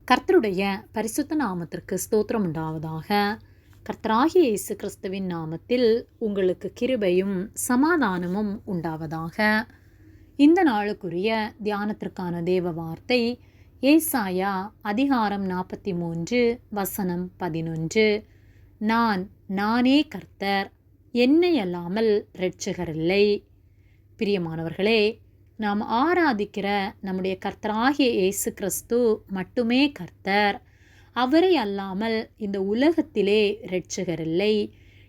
கர்த்தருடைய பரிசுத்த நாமத்திற்கு ஸ்தோத்திரம் உண்டாவதாக. கர்த்தராகிய இயேசு கிறிஸ்துவின் நாமத்தில் உங்களுக்கு கிருபையும் சமாதானமும் உண்டாவதாக. இந்த நாளுக்குரிய தியானத்திற்கான தேவ வார்த்தை ஏசாயா அதிகாரம் 43 வசனம் 11. நானே கர்த்தர், என்னை அல்லாமல் இரட்சகரில்லை. பிரியமானவர்களே, நாம் ஆராதிக்கிற நம்முடைய கர்த்தராகிய இயேசு கிறிஸ்து மட்டுமே கர்த்தர். அவரை அல்லாமல் இந்த உலகத்திலே இரட்சகரில்லை.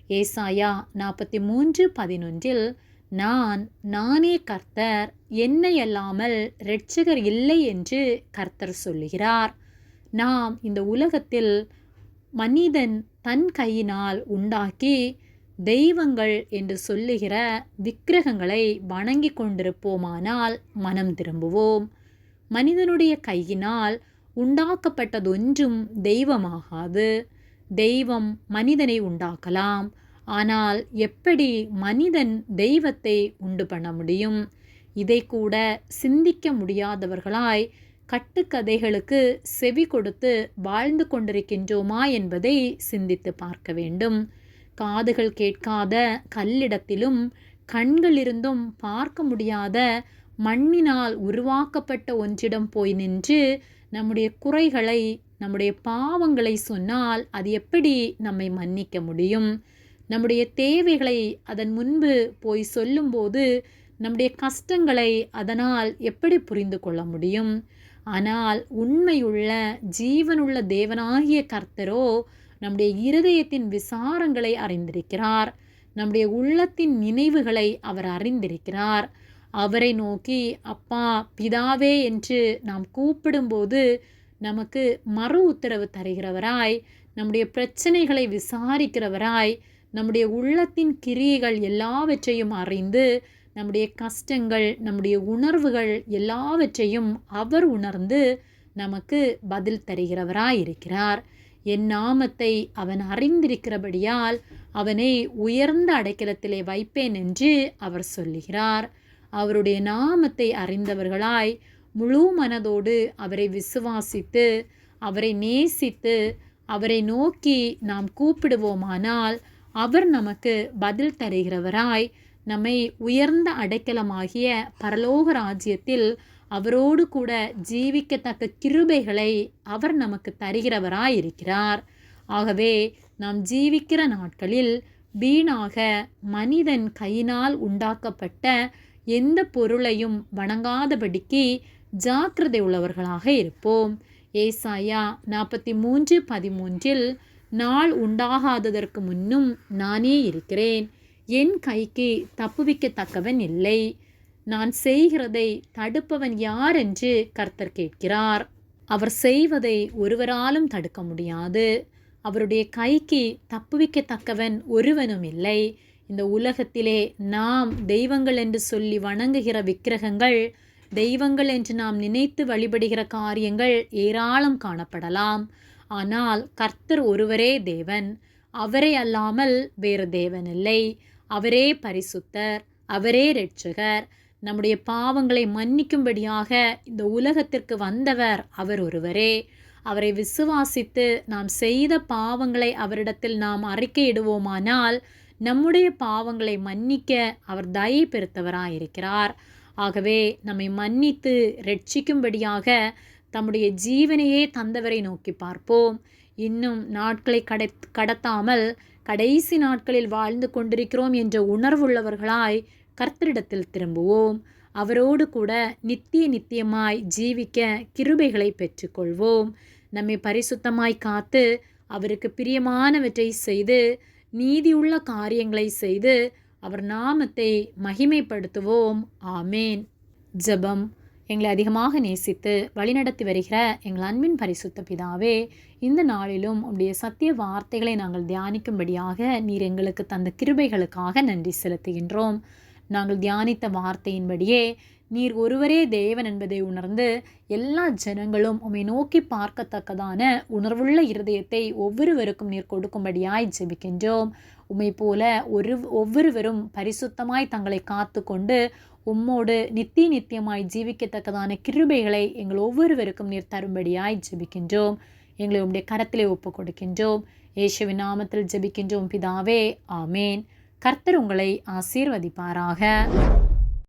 ஏசாயா 43:11 நானே கர்த்தர், என்னை அல்லாமல் இரட்சகர் இல்லை என்று கர்த்தர் சொல்லுகிறார். நாம் இந்த உலகத்தில் மனிதன் தன் கையினால் உண்டாக்கி தெய்வங்கள் என்று சொல்லுகிற விக்கிரகங்களை வணங்கி கொண்டிருப்போமானால் மனம் திரும்புவோம். மனிதனுடைய கையினால் உண்டாக்கப்பட்டதொன்றும் தெய்வமாகாது. தெய்வம் மனிதனை உண்டாக்கலாம், ஆனால் எப்படி மனிதன் தெய்வத்தை உண்டு பண்ண முடியும்? இதை கூட சிந்திக்க முடியாதவர்களாய் கட்டுக்கதைகளுக்கு செவி கொடுத்து வாழ்ந்து கொண்டிருக்கின்றோமா என்பதை சிந்தித்து பார்க்க வேண்டும். காதுகள் கேட்காத கல்லிடத்திலும் கண்களிருந்தும் பார்க்க முடியாத மண்ணினால் உருவாக்கப்பட்ட ஒன்றிடம் போய் நின்று நம்முடைய குறைகளை, நம்முடைய பாவங்களை சொன்னால் அது எப்படி நம்மை மன்னிக்க முடியும்? நம்முடைய தேவைகளை அதன் முன்பு போய் சொல்லும்போது நம்முடைய கஷ்டங்களை அதனால் எப்படி புரிந்து கொள்ள முடியும்? ஆனால் உண்மையுள்ள ஜீவனுள்ள தேவனாகிய கர்த்தரோ நம்முடைய இருதயத்தின் விசாரங்களை அறிந்திருக்கிறார். நம்முடைய உள்ளத்தின் நினைவுகளை அவர் அறிந்திருக்கிறார். அவரை நோக்கி அப்பா, பிதாவே என்று நாம் கூப்பிடும்போது நமக்கு மறு உத்தரவு தருகிறவராய், நம்முடைய பிரச்சனைகளை விசாரிக்கிறவராய், நம்முடைய உள்ளத்தின் கிரியைகள் எல்லாவற்றையும் அறிந்து நம்முடைய கஷ்டங்கள், நம்முடைய உணர்வுகள் எல்லாவற்றையும் அவர் உணர்ந்து நமக்கு பதில் தருகிறவராய் இருக்கிறார். என் நாமத்தை அவன் அறிந்திருக்கிறபடியால் அவனை உயர்ந்த அடைக்கலத்திலே வைப்பேன் என்று அவர் சொல்லுகிறார். அவருடைய நாமத்தை அறிந்தவர்களாய் முழு மனதோடு அவரை விசுவாசித்து, அவரை நேசித்து, அவரை நோக்கி நாம் கூப்பிடுவோமானால் அவர் நமக்கு பதில் தருகிறவராய், நம்மை உயர்ந்த அடைக்கலமாகிய பரலோக ராஜ்யத்தில் அவரோடு கூட ஜீவிக்கத்தக்க கிருபைகளை அவர் நமக்கு தருகிறவராயிருக்கிறார். ஆகவே நாம் ஜீவிக்கிற நாட்களில் வீணாக மனிதன் கையினால் உண்டாக்கப்பட்ட எந்த பொருளையும் வணங்காதபடிக்கு ஜாக்கிரதை உள்ளவர்களாக இருப்போம். ஏசாயா 43:13 நாள் உண்டாகாததற்கு முன்னும் நானே இருக்கிறேன், என் கைக்கு தப்புவிக்கத்தக்கவன் இல்லை, நான் செய்கிறதை தடுப்பவன் யார் என்று கர்த்தர் கேட்கிறார். அவர் செய்வதை ஒருவராலும் தடுக்க முடியாது. அவருடைய கைக்கு தப்புவிக்கத்தக்கவன் ஒருவனும் இல்லை. இந்த உலகத்திலே நாம் தெய்வங்கள் என்று சொல்லி வணங்குகிற விக்கிரகங்கள், தெய்வங்கள் என்று நாம் நினைத்து வழிபடுகிற காரியங்கள் ஏராளம் காணப்படலாம். ஆனால் கர்த்தர் ஒருவரே தேவன். அவரை அல்லாமல் வேறு தேவன் இல்லை. அவரே பரிசுத்தர், அவரே இரட்சகர். நம்முடைய பாவங்களை மன்னிக்கும்படியாக இந்த உலகத்திற்கு வந்தவர் அவர் ஒருவரே. அவரை விசுவாசித்து நாம் செய்த பாவங்களை அவரிடத்தில் நாம் அறிக்கையிடுவோமானால் நம்முடைய பாவங்களை மன்னிக்க அவர் தயை பெருத்தவராயிருக்கிறார். ஆகவே நம்மை மன்னித்து இரட்சிக்கும்படியாக தம்முடைய ஜீவனையே தந்தவரை நோக்கி பார்ப்போம். இன்னும் நாட்களை கடத்தாமல் கடைசி நாட்களில் வாழ்ந்து கொண்டிருக்கிறோம் என்ற உணர்வுள்ளவர்களாய் கர்த்தரிடத்தில் திரும்புவோம். அவரோடு கூட நித்தியமாய் ஜீவிக்க கிருபைகளை பெற்றுக்கொள்வோம். நம்மை பரிசுத்தமாய் காத்து அவருக்கு பிரியமானவற்றை செய்து நீதியுள்ள காரியங்களை செய்து அவர் நாமத்தை மகிமைப்படுத்துவோம். ஆமேன். ஜெபம். எங்களை அதிகமாக நேசித்து வழிநடத்தி வருகிற எங்கள் அன்பின் பரிசுத்த பிதாவே, இந்த நாளிலும் உடைய சத்திய வார்த்தைகளை நாங்கள் தியானிக்கும்படியாக நீர் எங்களுக்கு தந்த கிருபைகளுக்காக நன்றி செலுத்துகின்றோம். நாங்கள் தியானித்த வார்த்தையின்படியே நீர் ஒருவரே தேவன் என்பதை உணர்ந்து எல்லா ஜனங்களும் உம்மை நோக்கி பார்க்கத்தக்கதான உணர்வுள்ள இருதயத்தை ஒவ்வொருவருக்கும் நீர் கொடுக்கும்படியாய் ஜெபிக்கின்றோம். உம்மை போல ஒவ்வொருவரும் பரிசுத்தமாய் தங்களை காத்து கொண்டு உம்மோடு நித்தியமாய் ஜீவிக்கத்தக்கதான கிருபைகளை எங்கள் ஒவ்வொருவருக்கும் நீர் தரும்படியாய் ஜெபிக்கின்றோம். எங்களை உம்முடைய கரத்திலே ஒப்புக் கொடுக்கின்றோம். இயேசுவின் நாமத்தில் ஜெபிக்கின்றோம் பிதாவே, ஆமேன். கர்த்தர் உங்களை ஆசீர்வதிப்பாராக.